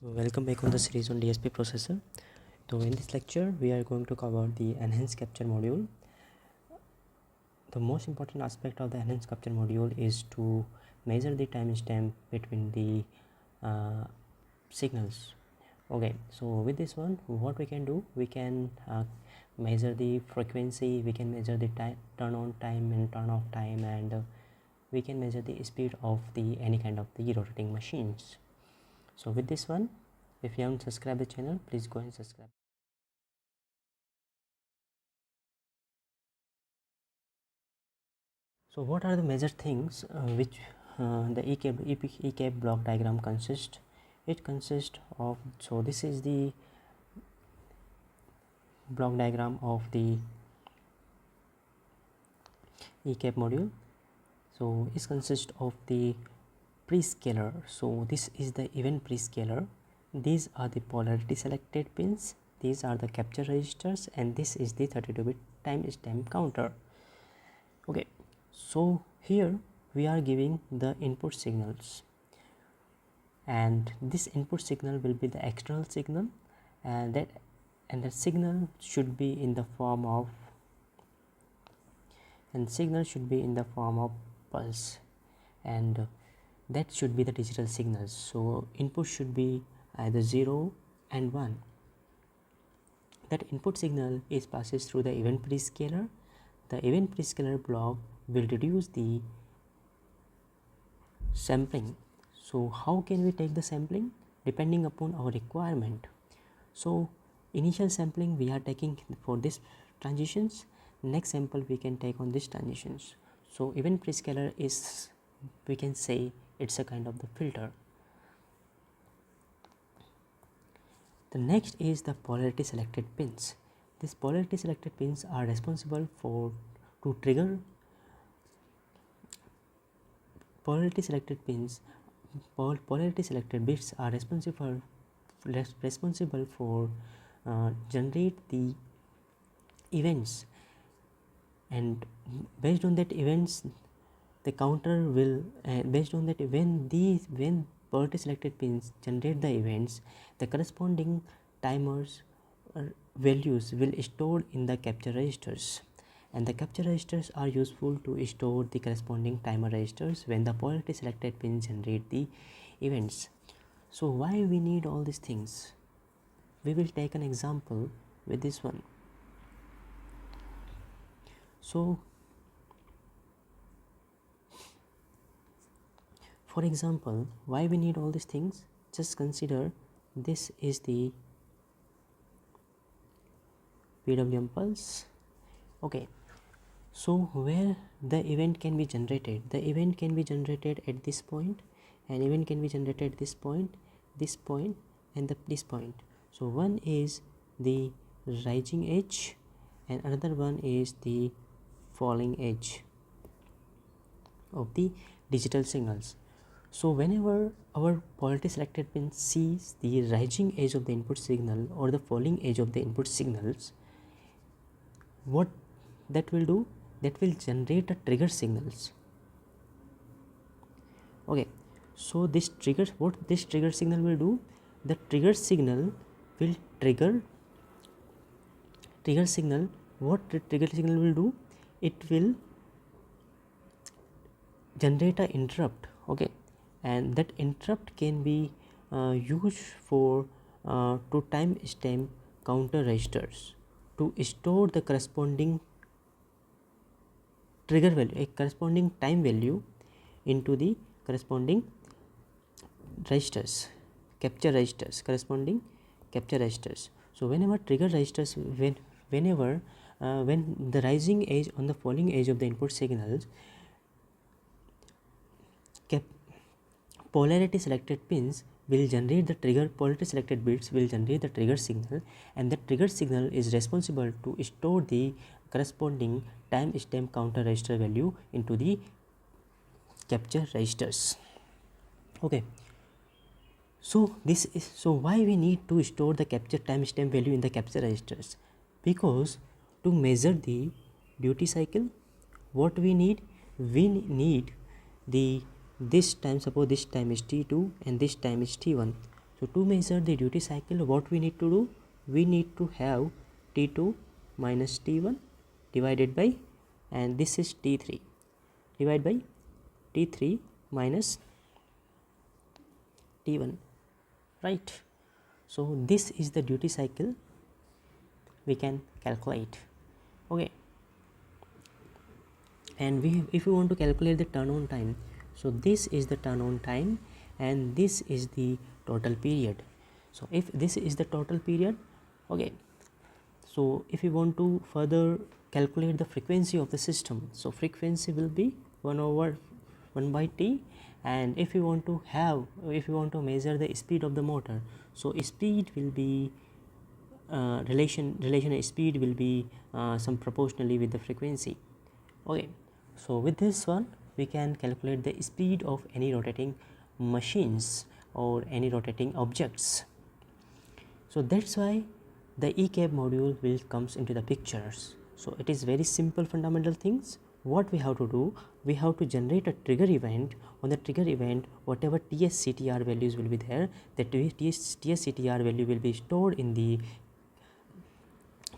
Welcome back on the series on DSP processor. So in this lecture we are going to cover the enhanced capture module. The most important aspect of the enhanced capture module is to measure the timestamp between the signals. Okay, so with this one what we can do, we can measure the frequency, we can measure the turn on time and turn off time, and we can measure the speed of the any kind of the rotating machines. So with this one, if you haven't subscribed the channel, please go and subscribe. So what are the major things which the eCAP block diagram consists? It consists of, so this is the block diagram of the eCAP module. So it consists of the prescaler. So this is the event prescaler. These are the polarity selected pins. These are the capture registers, and this is the 32-bit timestamp counter. Okay, so here we are giving the input signals, and this input signal will be the external signal, and that signal should be in the form of pulse, and that should be the digital signals. So input should be either 0 and 1. That input signal is passes through the event prescaler. The event prescaler block will reduce the sampling. So how can we take the sampling? Depending upon our requirement. So initial sampling we are taking for this transitions, next sample we can take on this transitions. So event prescaler is, we can say, it's a kind of the filter. The next is the polarity selected pins. These polarity selected pins are responsible for to trigger polarity selected pins. Polarity selected bits are responsible for generate the events, and based on that events the counter will based on that when polarity selected pins generate the events, the corresponding timers values will stored in the capture registers, and the capture registers are useful to store the corresponding timer registers when the polarity selected pins generate the events. So why we need all these things? We will take an example with this one. So for example, why we need all these things? Just consider this is the PWM pulse. Okay, so where the event can be generated? The event can be generated at this point, and event can be generated at this point, and this point. So one is the rising edge and another one is the falling edge of the digital signals. So whenever our polarity selected pin sees the rising edge of the input signal or the falling edge of the input signals, what that will do? That will generate a trigger signals. Okay, so this triggers, what this trigger signal will do? The trigger signal will what the trigger signal will do? It will generate an interrupt. Okay, and that interrupt can be used for to timestamp counter registers to store the corresponding trigger value, a corresponding time value into the corresponding registers, corresponding capture registers. So whenever trigger registers, when the rising edge on the falling edge of the input signals, polarity selected pins will generate the trigger, polarity selected bits will generate the trigger signal, and the trigger signal is responsible to store the corresponding timestamp counter register value into the capture registers. Okay, so this is, so why we need to store the capture timestamp value in the capture registers? Because to measure the duty cycle, what we need the this time, suppose this time is t2 and this time is t1. So to measure the duty cycle, what we need to do, we need to have T2 minus T1 divided by, and this is T3, divided by T3 minus T1, right? So this is the duty cycle we can calculate. Okay, and if we want to calculate the turn on time, so this is the turn on time and this is the total period. So if this is the total period, okay, so if you want to further calculate the frequency of the system, so frequency will be 1 over 1 by T. And if you want to measure the speed of the motor, so speed will be relation speed will be some proportionally with the frequency. Okay, so with this one we can calculate the speed of any rotating machines or any rotating objects. So that's why the eCAP module will comes into the pictures. So it is very simple fundamental things. What we have to do, we have to generate a trigger event. On the trigger event, whatever TSCTR values will be there, that TSCTR value will be stored in the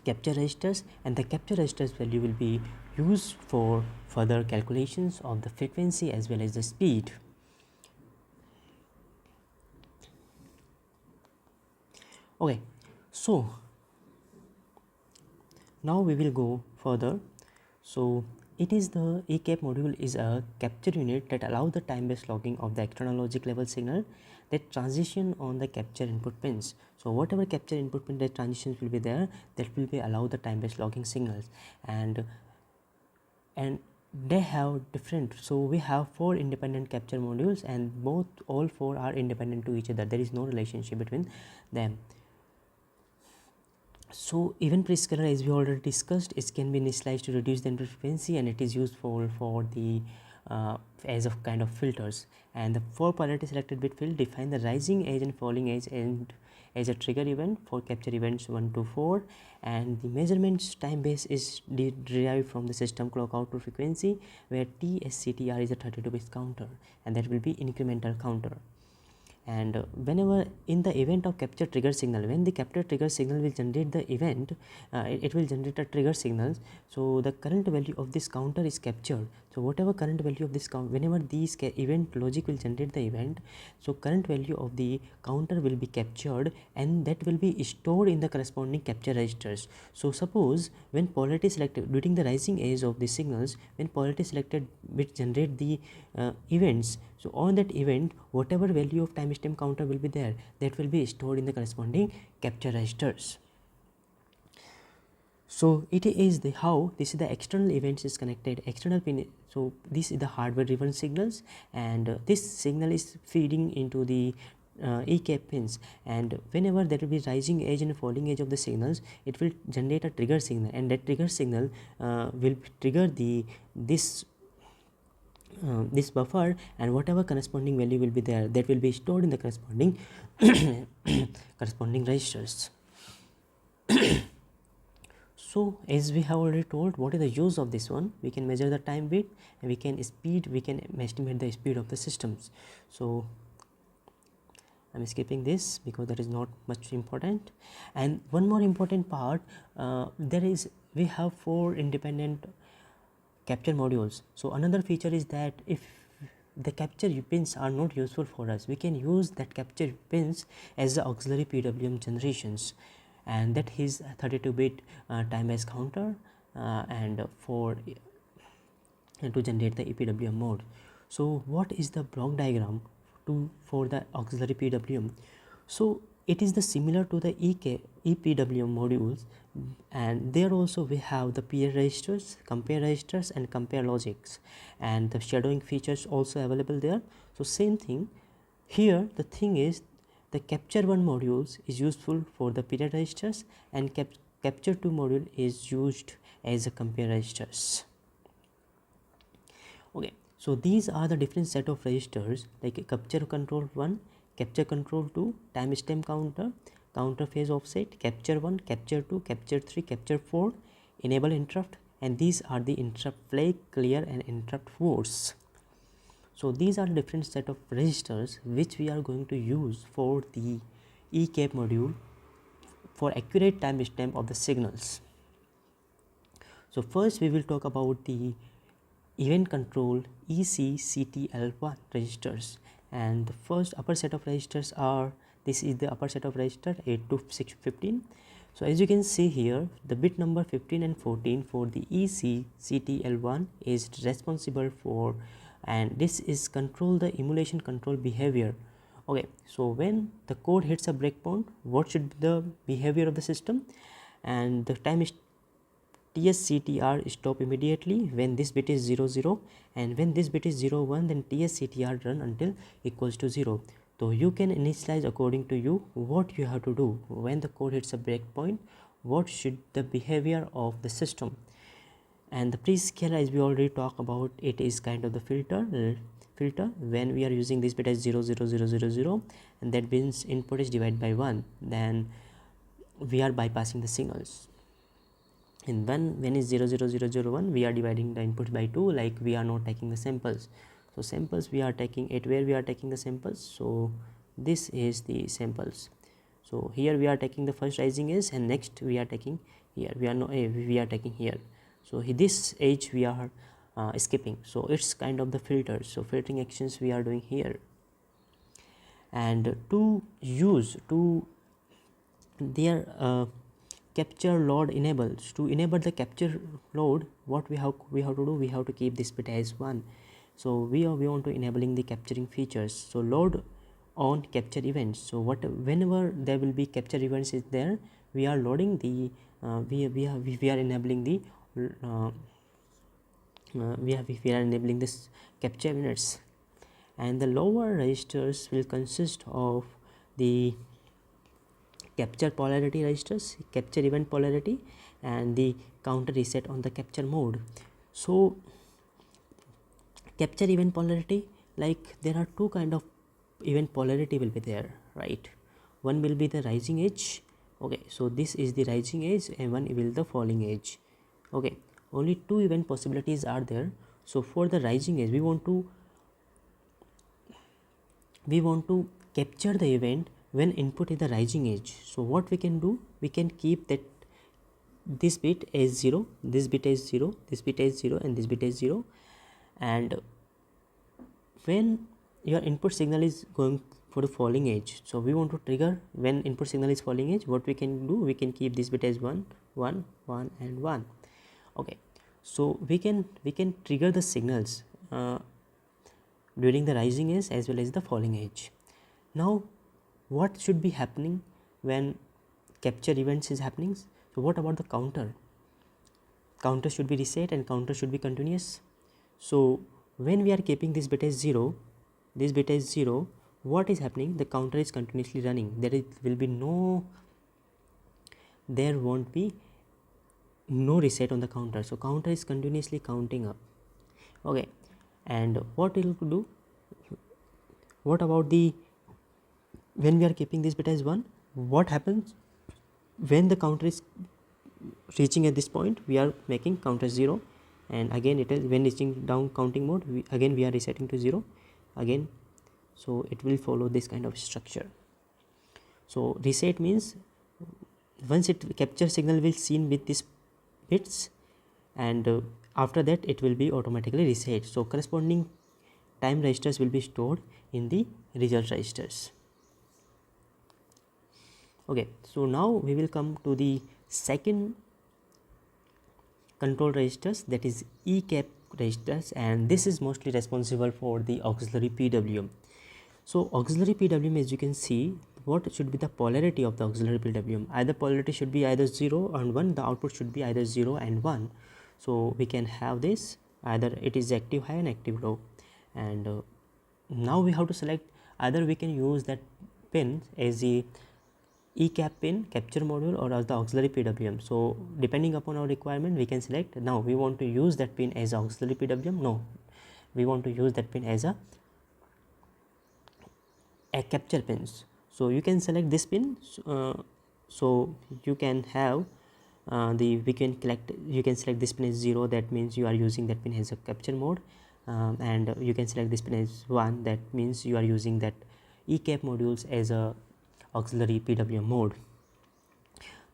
capture registers, and the capture registers value will be used for further calculations of the frequency as well as the speed. Okay, so now we will go further. So it is the eCAP module is a capture unit that allows the time-based logging of the external logic level signal that transition on the capture input pins. So whatever capture input pin that transitions will be there, that will be allow the time-based logging signals, and they have different. So we have 4 independent capture modules, and all 4 are independent to each other. There is no relationship between them. So event prescaler, as we already discussed, it can be initialized to reduce the input frequency, and it is used for the as of kind of filters. And the 4 polarity selected bit field define the rising edge and falling edge and as a trigger event for capture events 1 to 4, and the measurements time base is derived from the system clock output frequency, where TSCTR is a 32 bit counter, and that will be incremental counter. And whenever in the event of capture trigger signal, when the capture trigger signal will generate the event, it will generate a trigger signals. So the current value of this counter is captured. So whatever current value of this whenever these event logic will generate the event, so current value of the counter will be captured, and that will be stored in the corresponding capture registers. So suppose when polarity selected during the rising edge of the signals, when polarity selected bit generate the events, so on that event whatever value of timestamp counter will be there, that will be stored in the corresponding capture registers. So it is the how this is the external events is connected, external pin. So this is the hardware driven signals, and this signal is feeding into the eCAP pins, and whenever there will be rising edge and falling edge of the signals, it will generate a trigger signal, and that trigger signal will trigger this buffer, and whatever corresponding value will be there, that will be stored in the corresponding corresponding registers. So as we have already told, what is the use of this one, we can measure the time bit, and we can estimate the speed of the systems. So I'm skipping this because that is not much important. And one more important part, we have 4 independent capture modules. So another feature is that if the capture pins are not useful for us, we can use that capture pins as the auxiliary PWM generations, and that is 32-bit time-based counter and to generate the EPWM mode. So what is the block diagram for the auxiliary PWM? So it is similar to the EPWM modules, and there also we have the peer registers, compare registers, and compare logics, and the shadowing features also available there. So same thing here. The thing is, the capture 1 modules is useful for the period registers, and capture 2 module is used as a compare registers. Okay, so these are the different set of registers, like capture control 1, capture control 2, timestamp counter, counter phase offset, capture 1, capture 2, capture 3, capture 4, enable interrupt, and these are the interrupt flag, clear, and interrupt force. So these are different set of registers which we are going to use for the ECAP module for accurate timestamp of the signals. So first we will talk about the event control ECCTLI registers, and the first upper set of registers are, this is the upper set of register 8 to 15. So as you can see here, the bit number 15 and 14 for the ECCTL1 is responsible for, and this is control the emulation control behavior. Okay, so when the code hits a breakpoint, what should be the behavior of the system? And the time is TSCTR stop immediately when this bit is 0 0, and when this bit is 0 1, then TSCTR run until equals to 0. So you can initialize according to you what you have to do when the code hits a breakpoint, what should the behavior of the system. And the prescaler, as we already talked about, it is kind of the filter when we are using this bit as 0 0 0 0 0, and that means input is divided by 1, then we are bypassing the signals. And when is 0 0 0 0 1, we are dividing the inputs by 2, like we are not taking the samples. So samples we are taking it where we are taking the samples, so this is the samples. So here we are taking the first rising edge, and next we are taking here, we are taking here. So this edge we are skipping, so it's kind of the filters. So filtering actions we are doing here. And to their capture load enables, to enable the capture load, what we have to do, we have to keep this bit as 1. So we want to enabling the capturing features. So load on capture events, so whenever there will be capture events is there, we are loading the we are enabling the we are enabling this capture units. And the lower registers will consist of the capture polarity registers, capture event polarity, and the counter reset on the capture mode. So capture event polarity, like there are two kind of event polarity will be there, right? One will be the rising edge. Okay, so this is the rising edge, and one will be the falling edge. Okay, only two event possibilities are there. So for the rising edge, we want to capture the event when input is the rising edge. So what we can do, we can keep that this bit as 0, this bit as 0, this bit as 0, and this bit as 0. And when your input signal is going for the falling edge, so we want to trigger when input signal is falling edge, what we can do, we can keep this bit as 1 1 1 and 1. Okay, so we can trigger the signals during the rising edge as well as the falling edge. Now what should be happening when capture events is happening? So what about the counter? Counter should be reset and counter should be continuous. So when we are keeping this bit as 0, this bit as 0, what is happening? The counter is continuously running. There won't be no reset on the counter. So counter is continuously counting up. Okay, and what it will do? What about the when we are keeping this bit as 1, what happens when the counter is reaching at this point? We are making counter 0, and again it is when reaching down counting mode, we are resetting to 0 again. So it will follow this kind of structure. So reset means once it capture signal will seen with these bits, and after that it will be automatically reset. So corresponding time registers will be stored in the result registers. Okay, so now we will come to the second control registers, that is ECAP registers, and this is mostly responsible for the auxiliary PWM. So auxiliary PWM, as you can see, what should be the polarity of the auxiliary PWM? Either polarity should be either 0 and 1, the output should be either 0 and 1. So we can have this, either it is active high and active low. And now we have to select, either we can use that pin as the eCAP pin, capture module, or as the auxiliary PWM. So depending upon our requirement, we can select. Now we want to use that pin as auxiliary PWM. No, we want to use that pin as a capture pins. So you can select this pin. So you can have you can select this pin as 0, that means you are using that pin as a capture mode, and you can select this pin as 1, that means you are using that eCAP modules as a auxiliary PWM mode.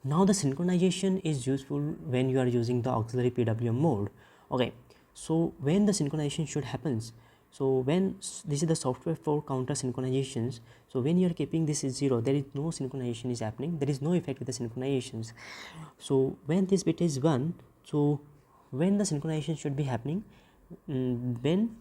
Now the synchronization is useful when you are using the auxiliary PWM mode. Okay, so when the synchronization should happens, so when this is the software for counter synchronizations, so when you are keeping this is 0, there is no synchronization is happening, there is no effect with the synchronizations. So when this bit is 1, so when the synchronization should be happening, when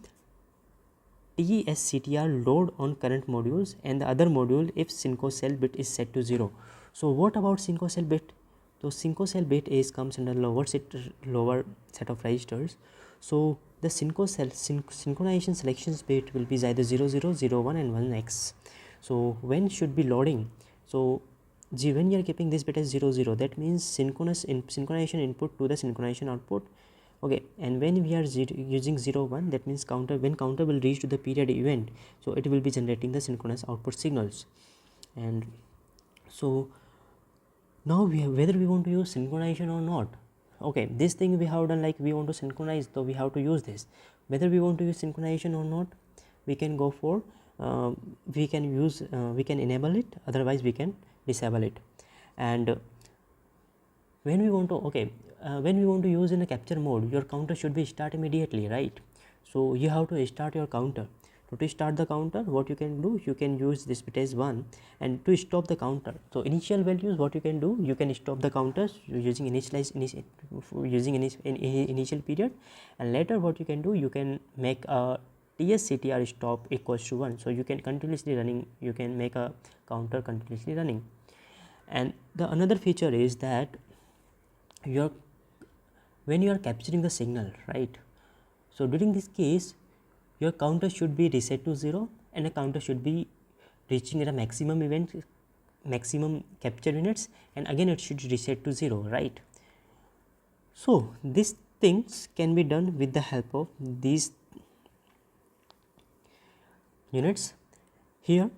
TSCTR load on current modules and the other module if synco cell bit is set to 0. So what about synco cell bit? So synco cell bit is comes under lower set of registers. So the synco cell synchronization selections bit will be either 0, 0, 0, 1 and 1x. So when should be loading? So when you are keeping this bit as 0, 0, that means synchronization input to the synchronization output. Okay, and when we are using 0, 1, that means when counter will reach to the period event, so it will be generating the synchronous output signals. And so now whether we want to use synchronization or not. Okay, this thing we have done, like we want to synchronize, so we have to use this. Whether we want to use synchronization or not, we can go for we can enable it, otherwise we can disable it. And when we want to use in a capture mode, your counter should be start immediately, right? So you have to start your counter. So to start the counter, what you can do, you can use this bit as 1, and to stop the counter, so initial values, what you can do, you can stop the counters using initial period, and later what you can do, you can make a TSCTR stop equals to 1, so you can continuously running, you can make a counter continuously running. And the another feature is that when you are capturing the signal, right, so during this case your counter should be reset to 0, and a counter should be reaching at a maximum capture units, and again it should reset to 0, right? So these things can be done with the help of these units. Here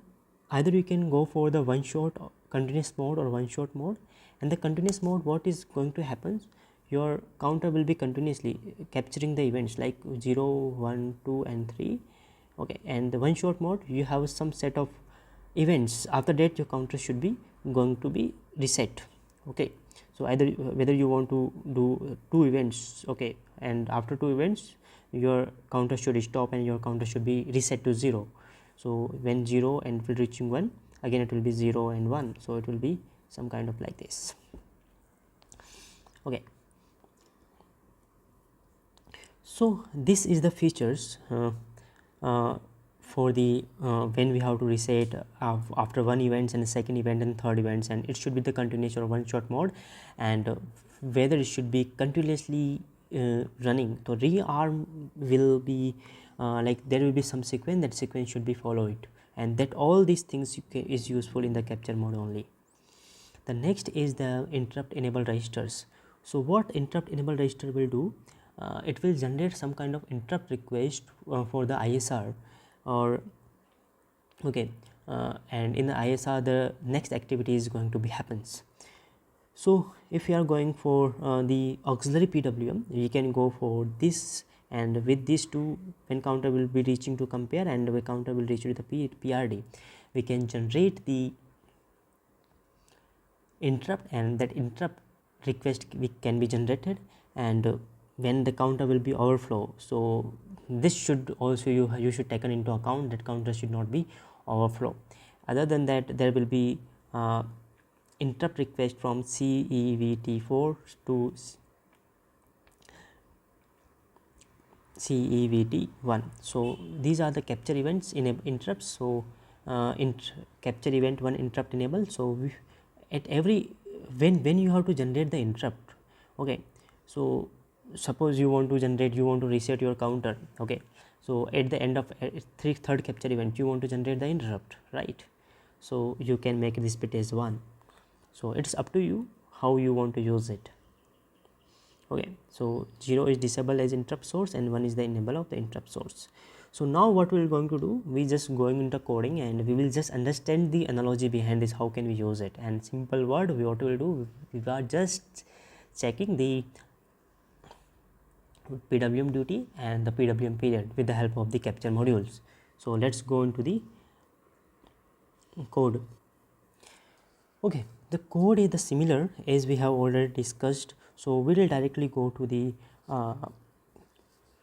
either you can go for the one shot continuous mode or one shot mode, and the continuous mode, what is going to happen, your counter will be continuously capturing the events like 0, 1, 2 and 3. Okay, and the one shot mode, you have some set of events, after that your counter should be going to be reset. Okay, so either whether you want to do 2 events, okay, and after 2 events your counter should stop and your counter should be reset to 0. So when 0 and will reaching 1, again it will be 0 and 1, so it will be some kind of like this. Okay, so this is the features for the when we have to reset after one events and the second event and third events, and it should be the continuous or one shot mode, and whether it should be continuously running. So rearm will be like there will be some sequence, that sequence should be followed, and that all these things is useful in the capture mode only. The next is the interrupt enable registers. So what interrupt enable register will do, it will generate some kind of interrupt request for the ISR, or okay, and in the ISR the next activity is going to be happens. So if you are going for the auxiliary PWM, we can go for this, and with these two, when counter will be reaching to compare and when counter will reach to the PRD, we can generate the interrupt, and that interrupt request can be generated, and when the counter will be overflow, so this should also you should taken into account that counter should not be overflow. Other than that, there will be interrupt request from CEVT4 to CEVT1. so these are the capture events in interrupts. So capture event 1 interrupt enable. So at every when you have to generate the interrupt, okay, so suppose you want to reset your counter, okay, so at the end of third capture event you want to generate the interrupt, right? So you can make this bit as 1. So it's up to you how you want to use it. Okay, so 0 is disabled as interrupt source and 1 is the enable of the interrupt source. So now what we're going to do, we just going into coding and we will just understand the analogy behind this, how can we use it. And simple word, what we will do, we are just checking the PWM duty and the PWM period with the help of the capture modules. So let's go into the code. Okay, the code is the similar as we have already discussed. So we will directly go to the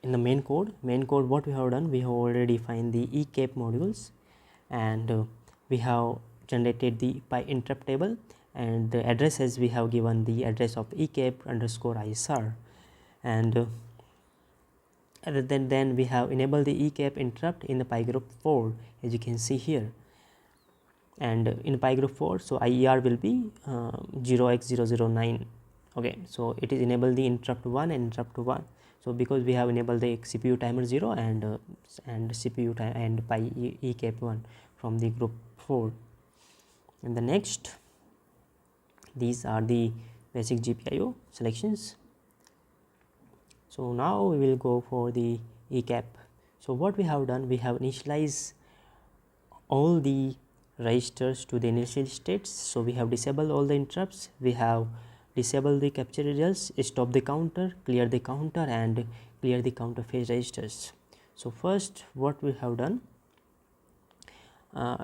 in the main code. What we have done, we have already defined the eCAP modules, and we have generated the pi interrupt table, and the address as we have given the address of eCap_ISR, and other than then we have enabled the eCap interrupt in the pi group 4, as you can see here. And in pi group 4, so IER will be 0x009. Okay, so it is enable the interrupt 1 and interrupt 1. So because we have enabled the CPU timer 0 and CPU time and pi eCap 1 from the group 4. And the next, these are the basic GPIO selections. So now we will go for the eCap. So what we have done, we have initialized all the registers to the initial states. So we have disabled all the interrupts, we have disabled the capture results, stop the counter, clear the counter, and clear the counter phase registers. So first what we have done,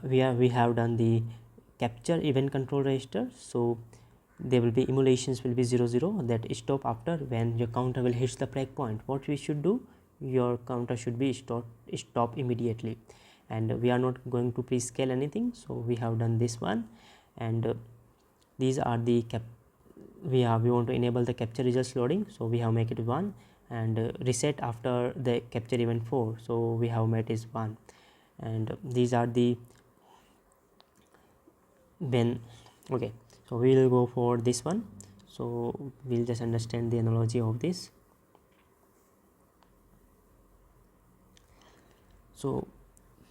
we have done the capture event control register. So there will be emulations will be 00 that stop after when your counter will hit the breakpoint. What we should do, your counter should be stop immediately, and we are not going to pre-scale anything, so we have done this one. And these are the we want to enable the capture results loading, so we have make it 1, and reset after the capture event 4, so we have made is 1. And these are the when okay, so we will go for this one. So we'll just understand the analogy of this. So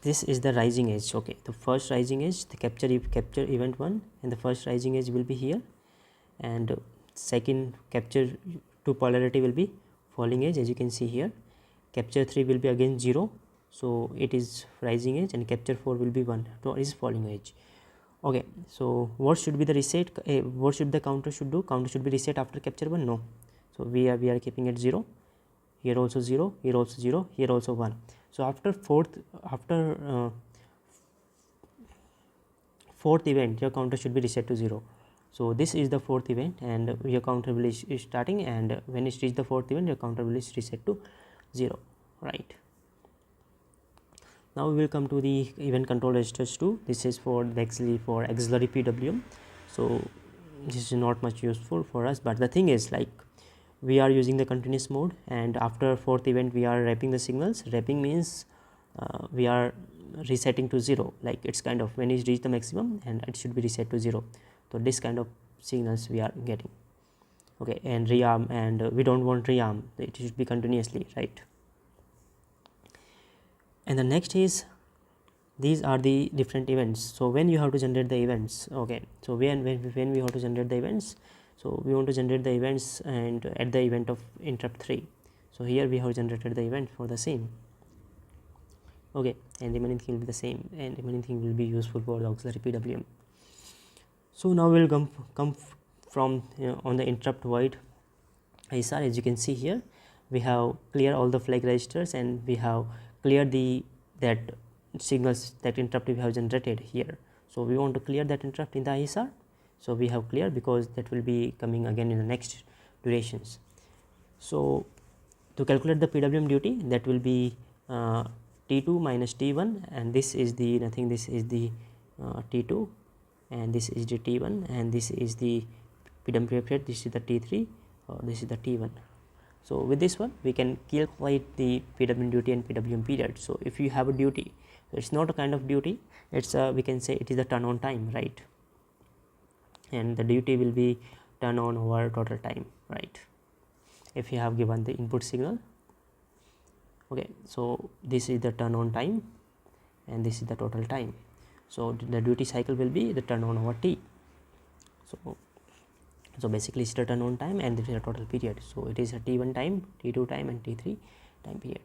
this is the rising edge. Okay, the first rising edge, the capture event 1, and the first rising edge will be here, and second capture 2 polarity will be falling edge, as you can see here. Capture 3 will be again 0, so it is rising edge, and capture 4 will be 1, so it is falling edge. Okay, so what should be the reset, what should the counter should do? Counter should be reset after capture 1? No, so we are keeping it 0, here also 0, here also 0, here also 1. So after fourth event, your counter should be reset to 0. So this is the fourth event, and your counter will is starting, and when it reaches the fourth event, your counter will is reset to 0, right? Now we will come to the event control registers 2. This is for the auxiliary PWM. So this is not much useful for us, but the thing is, like, we are using the continuous mode, and after fourth event we are wrapping the signals. Wrapping means we are resetting to 0, like it's kind of when it reach the maximum and it should be reset to 0. So this kind of signals we are getting. Okay, and rearm, and we don't want rearm, it should be continuously, right? And the next is, these are the different events. So when you have to generate the events, okay, so when we have to generate the events, so we want to generate the events and at the event of interrupt 3. So here we have generated the event for the same. Okay, and remaining thing will be the same, and remaining thing will be useful for the auxiliary PWM. So now we'll come from on the interrupt void ISR. As you can see here, we have cleared all the flag registers, and we have cleared that signals, that interrupt we have generated here. So we want to clear that interrupt in the ISR, so we have cleared, because that will be coming again in the next durations. So to calculate the PWM duty, that will be T2 minus T1, and this is the nothing, this is the T2, and this is the T1, and this is the PWM period, this is the T3, this is the T1. So with this one we can calculate the PWM duty and PWM period. So if you have a duty, it's not a kind of duty, it's we can say it is the turn on time, right? And the duty will be turn on over total time, right? If you have given the input signal. Okay, so this is the turn on time, and this is the total time. So the duty cycle will be the turn on over T. So basically it's the turn on time, and this is the total period. So it is a T1 time, T2 time, and T3 time period.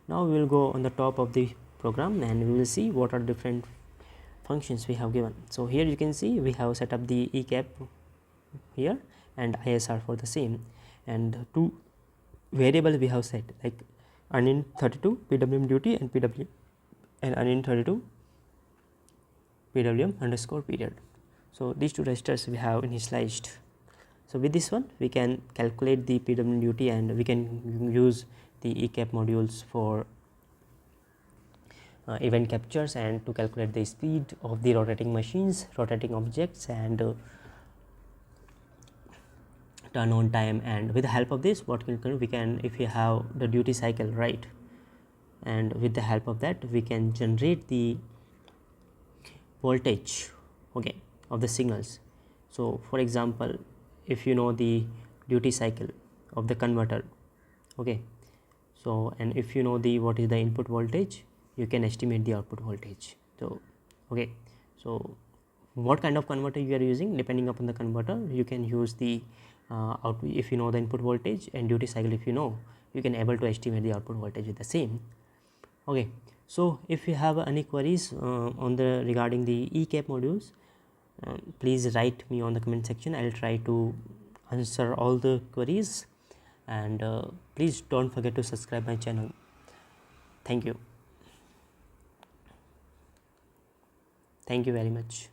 Now we will go on the top of the program, and we will see what are different functions we have given. So here you can see we have set up the eCap here and ISR for the same, and two variables we have set, like unint32 PWM duty and PWM, and unint32 PWM underscore period. So these two registers we have initialized. So with this one we can calculate the PWM duty, and we can use the eCAP modules for event captures and to calculate the speed of the rotating machines, rotating objects, and turn on time. And with the help of this, what we can, if we have the duty cycle, right, and with the help of that we can generate the voltage, okay, of the signals. So for example, if you know the duty cycle of the converter, okay, so and if you know the what is the input voltage, you can estimate the output voltage. So okay, so what kind of converter you are using, depending upon the converter, you can use the if you know the input voltage and duty cycle, if you know, you can able to estimate the output voltage with the same. Okay, so if you have any queries on the regarding the eCAP modules, please write me on the comment section. I'll try to answer all the queries, and please don't forget to subscribe my channel. Thank you very much.